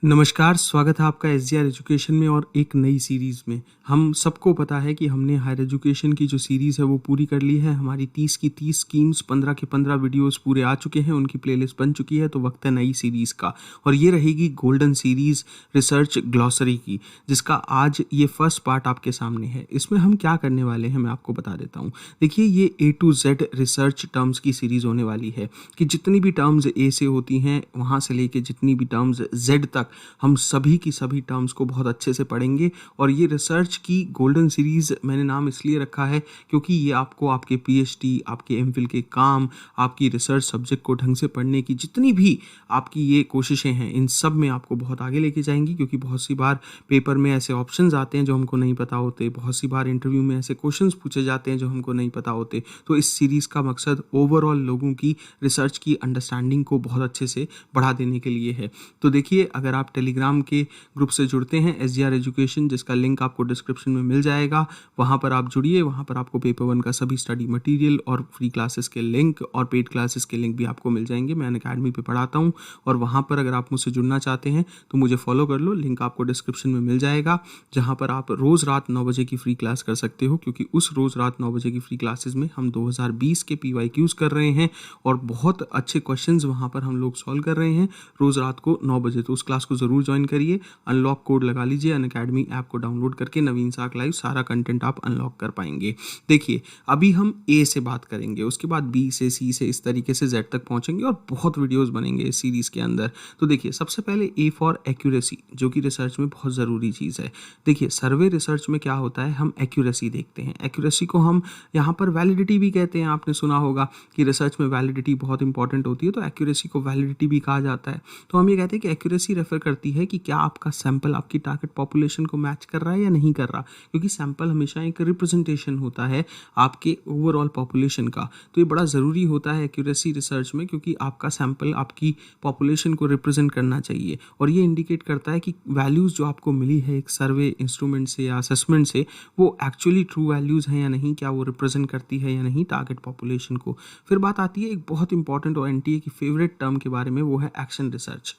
नमस्कार, स्वागत है आपका एसजीआर एजुकेशन में और एक नई सीरीज़ में। हम सबको पता है कि हमने हायर एजुकेशन की जो सीरीज़ है वो पूरी कर ली है। हमारी 30 की 30 स्कीम्स, 15 के 15 वीडियोस पूरे आ चुके हैं, उनकी प्लेलिस्ट बन चुकी है। तो वक्त है नई सीरीज़ का और ये रहेगी गोल्डन सीरीज़ रिसर्च ग्लॉसरी की, जिसका आज ये फर्स्ट पार्ट आपके सामने है। इसमें हम क्या करने वाले हैं मैं आपको बता देता हूँ। देखिए, ये A to Z research terms की सीरीज़ होने वाली है कि जितनी भी टर्म्स A से होती हैं वहाँ से लेके जितनी भी टर्म्स Z तक हम सभी की सभी टर्म्स को बहुत अच्छे से पढ़ेंगे। और ये रिसर्च की गोल्डन सीरीज़ मैंने नाम इसलिए रखा है क्योंकि ये आपको आपके पीएचडी, आपके एमफिल के काम, आपकी रिसर्च सब्जेक्ट को ढंग से पढ़ने की जितनी भी आपकी ये कोशिशें हैं, इन सब में आपको बहुत आगे लेके जाएंगी। क्योंकि बहुत सी बार पेपर में ऐसे ऑप्शंस आते हैं जो हमको नहीं पता होते, बहुत सी बार इंटरव्यू में ऐसे क्वेश्चंस पूछे जाते हैं जो हमको नहीं पता होते। तो इस सीरीज़ का मकसद ओवरऑल लोगों की रिसर्च की अंडरस्टैंडिंग को बहुत अच्छे से बढ़ा देने के लिए है। तो देखिए, अगर आप टेलीग्राम के ग्रुप से जुड़ते हैं एसजीआर एजुकेशन, जिसका लिंक आपको डिस्क्रिप्शन में मिल जाएगा, वहाँ पर आप जुड़िए। वहाँ पर आपको पेपर 1 का सभी स्टडी मटेरियल और फ्री क्लासेस के लिंक और पेड क्लासेस के लिंक भी आपको मिल जाएंगे। मैं अनअकैडमी पे पढ़ाता हूँ और वहाँ पर अगर आप मुझसे जुड़ना चाहते हैं तो मुझे फॉलो कर लो। लिंक आपको डिस्क्रिप्शन में मिल जाएगा, जहाँ पर आप रोज़ रात 9 बजे की फ्री क्लास कर सकते हो। क्योंकि उस रोज़ रात 9 बजे की फ्री क्लासेस में हम 2020 के PYQs कर रहे हैं और बहुत अच्छे क्वेश्चंस वहाँ पर हम लोग सॉल्व कर रहे हैं रोज़ रात को 9 बजे। तो उस क्लास को ज़रूर ज्वाइन करिए। अनलॉक कोड लगा लीजिए, अनअकैडमी ऐप को डाउनलोड करके नवीन साक लाइव सारा कंटेंट आप अनलॉक कर पाएंगे। देखिए, अभी हम A से बात करेंगे, उसके बाद B से, C से, इस तरीके से Z तक पहुंचेंगे और बहुत वीडियोस बनेंगे इस सीरीज़ के अंदर। तो देखिए, सबसे पहले A फॉर एक्यूरेसी, जो कि रिसर्च में बहुत ज़रूरी चीज़ है। देखिए, सर्वे रिसर्च में क्या होता है, हम एक्यूरेसी देखते हैं। एक्यूरेसी को हम यहाँ पर वैलिडिटी भी कहते हैं। आपने सुना होगा कि रिसर्च में वैलिडिटी बहुत इंपॉर्टेंट होती है, तो एक्यूरेसी को वैलिडिटी भी कहा जाता है। तो हम ये कहते हैं कि एक्यूरेसी रेफर करती है कि क्या आपका सैंपल आपकी टारगेट पॉपुलेशन को मैच कर रहा है या नहीं कर रहा। क्योंकि सैंपल हमेशा एक रिप्रेजेंटेशन होता है आपके ओवरऑल पॉपुलेशन का। तो ये बड़ा ज़रूरी होता है एक्यूरेसी रिसर्च में, क्योंकि आपका सैंपल आपकी पॉपुलेशन को रिप्रेजेंट करना चाहिए। और ये इंडिकेट करता है कि वैल्यूज़ जो आपको मिली है एक सर्वे इंस्ट्रूमेंट से या असेसमेंट से, वो एक्चुअली ट्रू वैल्यूज़ हैं या नहीं, क्या वो रिप्रेजेंट करती है या नहीं टारगेट पॉपुलेशन को। फिर बात आती है एक बहुत इंपॉर्टेंट और एनटीए की फेवरेट टर्म के बारे में, वो है एक्शन रिसर्च।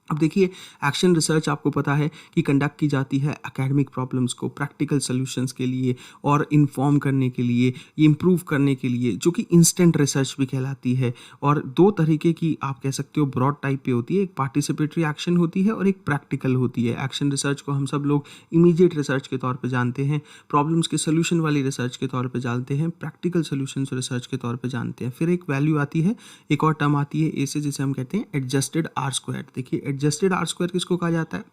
अब देखिए, एक्शन रिसर्च आपको पता है कि कंडक्ट की जाती है एकेडमिक प्रॉब्लम्स को प्रैक्टिकल सॉल्यूशंस के लिए और इन्फॉर्म करने के लिए, इम्प्रूव करने के लिए, जो कि इंस्टेंट रिसर्च भी कहलाती है। और दो तरीके की आप कह सकते हो ब्रॉड टाइप पे होती है, एक पार्टिसिपेटरी एक्शन होती है और एक प्रैक्टिकल होती है। एक्शन रिसर्च को हम सब लोग इमीडिएट रिसर्च के तौर पर जानते हैं, प्रॉब्लम्स के सोल्यूशन वाली रिसर्च के तौर पर जानते हैं, प्रैक्टिकल सोल्यूशन रिसर्च के तौर पर जानते हैं। फिर एक वैल्यू आती है, एक और टर्म आती है ए से, जिसे हम कहते हैं एडजस्टेड आर स्क्वायर। देखिए, एडजस्टेड आर स्क्वायर किसको कहा जाता है,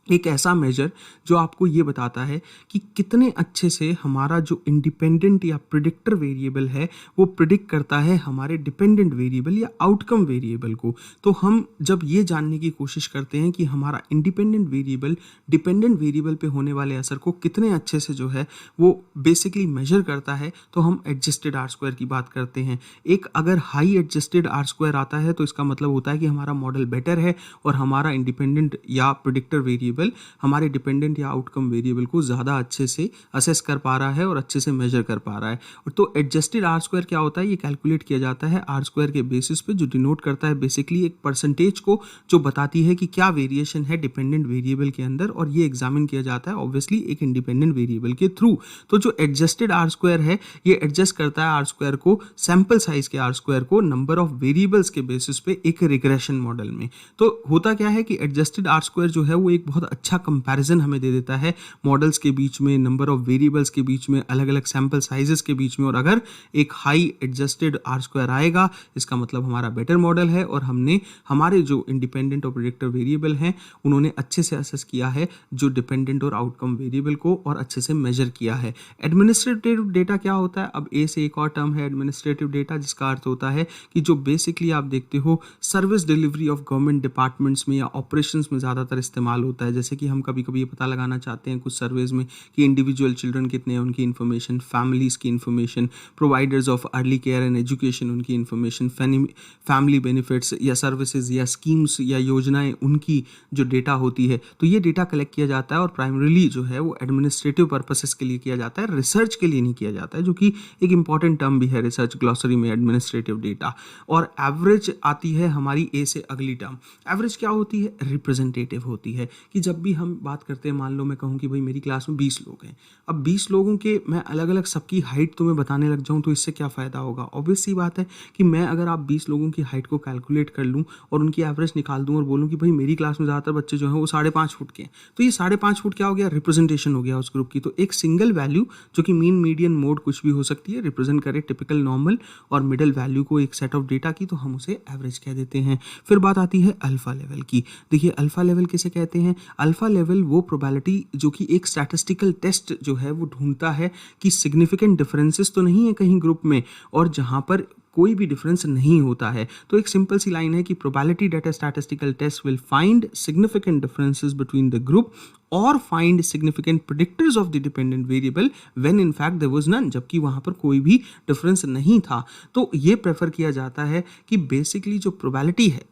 एक ऐसा मेजर जो आपको ये बताता है कि कितने अच्छे से हमारा जो इंडिपेंडेंट या प्रिडिक्टर वेरिएबल है वो प्रिडिक्ट करता है हमारे डिपेंडेंट वेरिएबल या आउटकम वेरिएबल को। तो हम जब ये जानने की कोशिश करते हैं कि हमारा इंडिपेंडेंट वेरिएबल डिपेंडेंट वेरिएबल पे होने वाले असर को कितने अच्छे से जो है वो बेसिकली मेजर करता है, तो हम एडजस्टेड आर स्क्वायर की बात करते हैं। एक अगर हाई एडजस्टेड आर स्क्वायर आता है तो इसका मतलब होता है कि हमारा मॉडल बेटर है और हमारा इंडिपेंडेंट या प्रिडिक्टर वेरिएबल हमारे डिपेंडेंट या आउटकम वेरिएबल को ज़्यादा अच्छे से असेस कर पा रहा है और अच्छे से मेजर कर पा रहा है। तो एडजस्टेड आर स्क्वायर क्या होता है, ये कैलकुलेट किया जाता है आर स्क्वायर के बेसिस पे, जो डिनोट करता है बेसिकली एक परसेंटेज को, जो बताती है कि क्या वेरिएशन है डिपेंडेंट वेरिएबल के अंदर, और ये एग्जामिन किया जाता है ऑब्वियसली एक इंडिपेंडेंट वेरिएबल के थ्रू। तो जो एडजस्टेड आर स्क्वायर है ये एडजस्ट करता है आर स्क्वायर को, सैंपल साइज के आर स्क्वायर को, नंबर ऑफ वेरिएबल्स के बेसिस पे एक रिग्रेशन मॉडल में। तो होता क्या है कि एडजस्टेड आर स्क्वायर जो है वो एक बहुत अच्छा कंपैरिजन हमें दे देता है मॉडल्स के बीच में, नंबर ऑफ वेरिएबल्स के बीच में, अलग अलग सैंपल साइजेस के बीच में। और अगर एक हाई एडजस्टेड आर स्क्वायर आएगा, इसका मतलब हमारा बेटर मॉडल है और हमने हमारे जो इंडिपेंडेंट और प्रेडिक्टर वेरिएबल हैं उन्होंने अच्छे से असेस किया है जो डिपेंडेंट और आउटकम वेरिएबल को, और अच्छे से मेजर किया है। एडमिनिस्ट्रेटिव डेटा क्या होता है, अब ए से एक और टर्म है एडमिनिस्ट्रेटिव डेटा, जिसका अर्थ होता है कि जो बेसिकली आप देखते हो service delivery of government departments में या ऑपरेशंस में ज़्यादातर इस्तेमाल होता है। जैसे कि हम कभी कभी ये पता लगाना चाहते हैं कुछ सर्वेज में कि इंडिविजुअल चिल्ड्रन कितने हैं, उनकी इन्फॉर्मेशन, फैमिलीज़ की information, providers of early care and education उनकी इन्फॉर्मेशन, फैमिली बेनिफिट्स या सर्विसेज या स्कीम्स या योजनाएं उनकी जो डेटा होती है, तो ये डेटा कलेक्ट किया जाता है और प्राइमरीली जो है वो एडमिनिस्ट्रेटिव पर्पसेस के लिए किया जाता है, रिसर्च के लिए नहीं किया जाता है, जो कि एक इंपॉर्टेंट टर्म भी है रिसर्च ग्लॉसरी में, एडमिनिस्ट्रेटिव डेटा। और एवरेज आती है हमारी ए से अगली टर्म। एवरेज क्या होती है? रिप्रेजेंटेटिव होती है कि जब भी हम बात करते हैं, मान लो मैं कहूँ कि भाई मेरी क्लास में 20 लोग हैं, अब 20 लोगों के मैं अलग अलग सबकी हाइट तुम्हें बताने लग जाऊँ तो इससे क्या फ़ायदा होगा? ऑब्वियस सी बात है कि मैं अगर आप 20 लोगों की हाइट को कैलकुलेट कर लूँ और उनकी एवरेज निकाल दूँ और बोलूँ कि भाई मेरी क्लास में ज़्यादातर बच्चे जो हैं वो 5.5 फुट के हैं, तो ये 5.5 फुट क्या हो गया? रिप्रेजेंटेशन हो गया उस ग्रुप की। तो एक सिंगल वैल्यू जो कि मीन, मीडियन, मोड कुछ भी हो सकती है, रिप्रेजेंट करे टिपिकल, नॉर्मल और मिडल वैल्यू को एक सेट ऑफ डेटा की, तो हम उसे एवरेज कह देते हैं। फिर बात आती है अल्फा लेवल की। देखिए अल्फा लेवल किसे कहते हैं? अल्फा लेवल वो प्रोबेबिलिटी जो कि एक स्टैटिस्टिकल टेस्ट जो है वो ढूंढता है कि सिग्निफिकेंट डिफरेंसेस तो नहीं है कहीं ग्रुप में, और जहां पर कोई भी डिफरेंस नहीं होता है। तो एक सिंपल सी लाइन है कि probability that a statistical test will find significant differences between the group और find significant predictors of the dependent variable when in fact there was none, जबकि वहां पर कोई भी डिफरेंस नहीं था। तो ये प्रेफर किया जाता है कि बेसिकली जो प्रोबेबिलिटी है,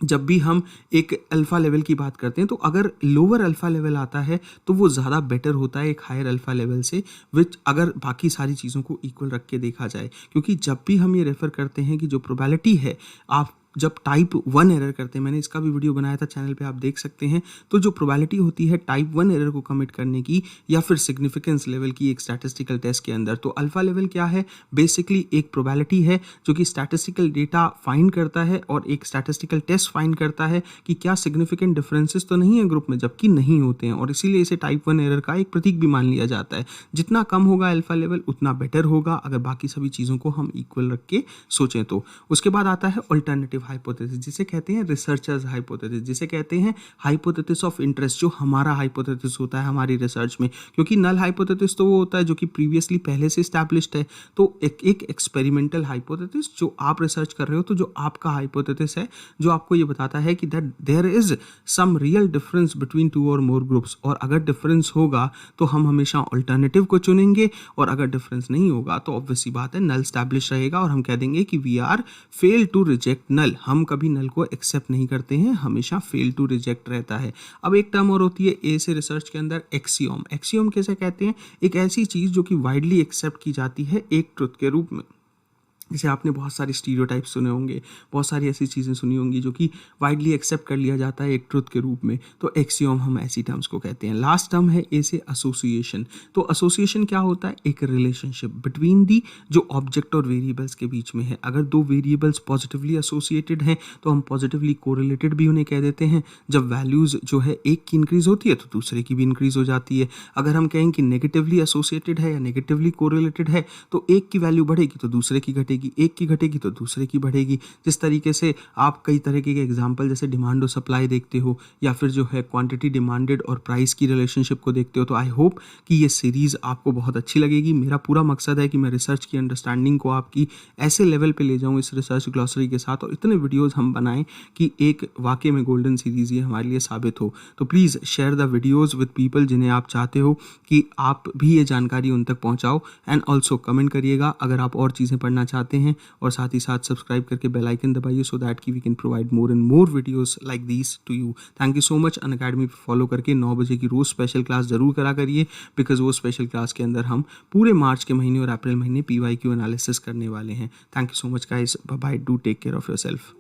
जब भी हम एक अल्फ़ा लेवल की बात करते हैं, तो अगर लोअर अल्फ़ा लेवल आता है तो वो ज़्यादा बेटर होता है एक हायर अल्फ़ा लेवल से, विच अगर बाकी सारी चीज़ों को इक्वल रख के देखा जाए। क्योंकि जब भी हम ये रेफ़र करते हैं कि जो प्रोबेबिलिटी है, आप जब टाइप 1 एरर करते हैं, मैंने इसका भी वीडियो बनाया था चैनल पे, आप देख सकते हैं, तो जो प्रोबेबिलिटी होती है टाइप 1 एरर को कमिट करने की या फिर सिग्निफिकेंस लेवल की एक स्टैटिस्टिकल टेस्ट के अंदर, तो अल्फा लेवल क्या है? बेसिकली एक प्रोबेबिलिटी है जो कि स्टैटिस्टिकल डेटा फाइंड करता है और एक स्टैटिस्टिकल टेस्ट फाइंड करता है कि क्या सिग्निफिकेंट डिफरेंसेस तो नहीं है ग्रुप में, जबकि नहीं होते हैं, और इसीलिए इसे टाइप 1 एरर का एक प्रतीक भी मान लिया जाता है। जितना कम होगा अल्फा लेवल उतना बेटर होगा अगर बाकी सभी चीज़ों को हम इक्वल रख के सोचें तो। उसके बाद आता है अल्टरनेटिव हाइपोथेसिस, जिसे कहते हैं रिसर्चर्स हाइपोथेसिस, जिसे कहते हैं हाइपोथेसिस ऑफ इंटरेस्ट, जो हमारा हाइपोथेसिस होता है हमारी रिसर्च में। क्योंकि नल हाइपोथेसिस तो वो होता है जो कि प्रीवियसली पहले से एस्टैब्लिश्ड है, तो एक एक्सपेरिमेंटल हाइपोथेसिस जो आप रिसर्च कर रहे हो, तो जो आपका हाइपोथेसिस है जो आपको ये बताता है कि that there is some real difference between two और मोर ग्रुप्स, और अगर डिफरेंस होगा तो हम हमेशा अल्टरनेटिव को चुनेंगे, और अगर डिफरेंस नहीं होगा तो ऑब्वियस सी बात है नल स्टैब्लिश रहेगा और हम कह देंगे कि we are fail to reject null. हम कभी नल को एक्सेप्ट नहीं करते हैं, हमेशा फेल टू रिजेक्ट रहता है। अब एक टर्म और होती है ए से रिसर्च के अंदर, एक्सियोम। एक्सियोम कैसे कहते हैं? एक ऐसी चीज़ जो कि वाइडली एक्सेप्ट की जाती है एक ट्रुथ के रूप में। जैसे आपने बहुत सारे स्टीरियोटाइप सुने होंगे, बहुत सारी ऐसी चीज़ें सुनी होंगी जो कि वाइडली एक्सेप्ट कर लिया जाता है एक ट्रुथ के रूप में, तो एक्सियोम हम ऐसी टर्म्स को कहते हैं। लास्ट टर्म है ए से एसोसिएशन। तो एसोसिएशन क्या होता है? एक रिलेशनशिप बिटवीन दी जो ऑब्जेक्ट और वेरिएबल्स के बीच में है। अगर दो वेरिएबल्स पॉजिटिवली एसोसिएटेड हैं तो हम पॉजिटिवली कोरिलेटेड भी उन्हें कह देते हैं। जब वैल्यूज़ जो है एक की इंक्रीज़ होती है तो दूसरे की भी इंक्रीज़ हो जाती है। अगर हम कहें कि नेगेटिवली एसोसिएटेड है या नेगेटिवली कोरिलेटेड है तो एक की वैल्यू बढ़ेगी तो दूसरे की घटेगी, एक की घटेगी तो दूसरे की बढ़ेगी। जिस तरीके से आप कई तरह के एग्जांपल जैसे डिमांड और सप्लाई देखते हो, या फिर जो है क्वांटिटी डिमांडेड और प्राइस की रिलेशनशिप को देखते हो, तो आई होप कि ये सीरीज़ आपको बहुत अच्छी लगेगी। मेरा पूरा मकसद है कि मैं रिसर्च की अंडरस्टैंडिंग को आपकी ऐसे लेवल पे ले जाऊँ इस रिसर्च ग्लॉसरी के साथ, और इतने वीडियोज़ हम बनाएं कि एक वाकई में गोल्डन सीरीज़ ये हमारे लिए साबित हो। तो please share the videos with people जिन्हें आप चाहते हो कि आप भी ये जानकारी उन तक पहुँचाओ, एंड ऑल्सो कमेंट करिएगा अगर आप और चीज़ें पढ़ना चाहते हैं, और साथ ही साथ सब्सक्राइब करके बेल आइकन दबाइए सो दैट कि we can provide more and more videos like these to you. Thank you so much. Unacademy पे फॉलो करके 9 बजे की रोज़ स्पेशल क्लास ज़रूर करा करिए, बिकॉज वो स्पेशल क्लास के अंदर हम पूरे मार्च के महीने और अप्रैल महीने PYQ एनालिसिस करने वाले हैं। Thank you so much guys, bye bye, do take care of yourself.